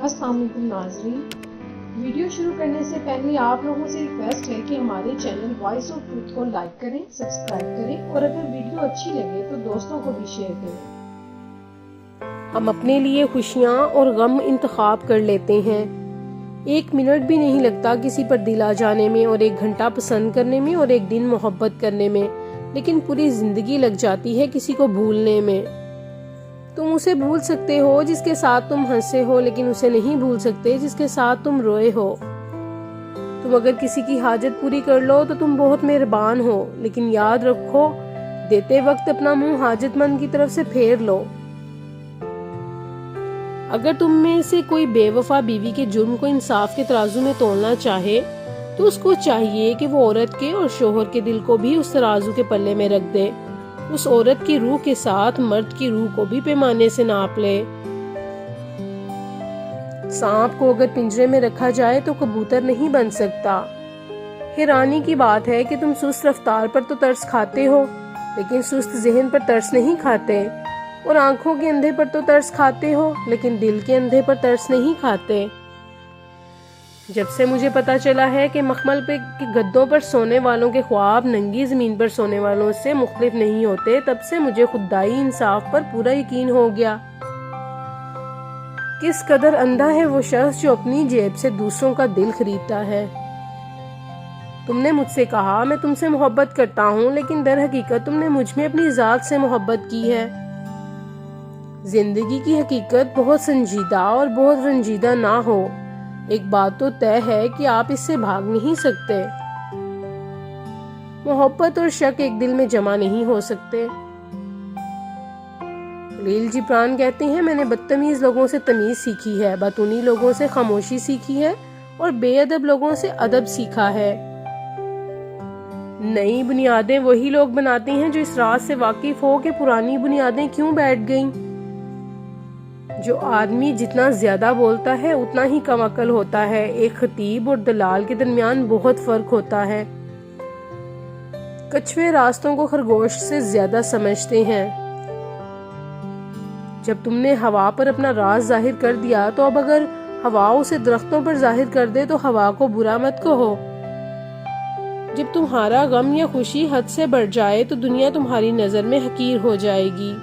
अस्सलाम वालेकुम नाज़रीन, वीडियो शुरू करने से पहले आप लोगों से रिक्वेस्ट है कि हमारे चैनल वॉइस ऑफ ट्रूथ को लाइक करें, सब्सक्राइब करें और अगर वीडियो अच्छी लगे तो दोस्तों को भी शेयर करें। हम अपने लिए खुशियाँ और गम इंतखाब कर लेते हैं। 1 मिनट भी नहीं लगता किसी पर दिल आ जाने में, और 1 घंटा पसंद करने में, और 1 दिन मोहब्बत करने में, लेकिन पूरी जिंदगी लग जाती है किसी को भूलने में। तुम उसे भूल सकते हो जिसके साथ तुम हंसे हो, लेकिन उसे नहीं भूल सकते जिसके साथ तुम रोए हो। तुम अगर किसी की हाजत पूरी कर लो तो तुम बहुत मेहरबान हो, लेकिन याद रखो देते वक्त अपना मुंह हाजतमंद की तरफ से फेर लो। अगर तुम में से कोई बेवफा बीवी के जुर्म को इंसाफ के तराजू में तोलना चाहे तो उसको चाहिए कि वो औरत के और शोहर के दिल को भी उस तराजू के पल्ले में रख दे। उस औरत की रूह के साथ मर्द की रूह को भी पैमाने से नाप ले। सांप को अगर पिंजरे में रखा जाए तो कबूतर नहीं बन सकता। हैरानी की बात है कि तुम सुस्त रफ्तार पर तो तरस खाते हो, लेकिन सुस्त ज़हन पर तरस नहीं खाते, और आंखों के अंधे पर तो तरस खाते हो, लेकिन दिल के अंधे पर तरस नहीं खाते। जब से मुझे पता चला है कि मखमल पे के गद्दों पर सोने वालों के ख्वाब नंगी जमीन पर सोने वालों से मुख्तलिफ नहीं होते, तब से मुझे खुदाई इंसाफ पर पूरा यकीन हो गया। किस कदर अंधा है वो शख्स जो अपनी जेब से दूसरों का दिल खरीदता है। तुमने मुझसे कहा मैं तुमसे मोहब्बत करता हूँ, लेकिन दर हकीकत तुमने मुझ में अपनी जात से मोहब्बत की है। जिंदगी की हकीकत बहुत संजीदा और बहुत रंजीदा ना हो, एक बात तो तय है कि आप इससे भाग नहीं सकते। मोहब्बत और शक एक दिल में जमा नहीं हो सकते। खलील जिब्रान कहते हैं, मैंने बदतमीज लोगों से तमीज सीखी है, बतूनी लोगों से खामोशी सीखी है, और बेअदब लोगों से अदब सीखा है। नई बुनियादें वही लोग बनाते हैं जो इस राज से वाकिफ हो कि पुरानी बुनियादें क्यों बैठ गईं। जो आदमी जितना ज्यादा बोलता है उतना ही कम अकल होता है। एक खतीब और दलाल के दरमियान बहुत फर्क होता है। कछुए रास्तों को खरगोश से ज्यादा समझते हैं। जब तुमने हवा पर अपना राज जाहिर कर दिया, तो अब अगर हवा उसे दरख्तों पर जाहिर कर दे तो हवा को बुरा मत कहो। जब तुम्हारा गम या खुशी हद से बढ़ जाए तो दुनिया तुम्हारी नजर में हकीर हो जाएगी।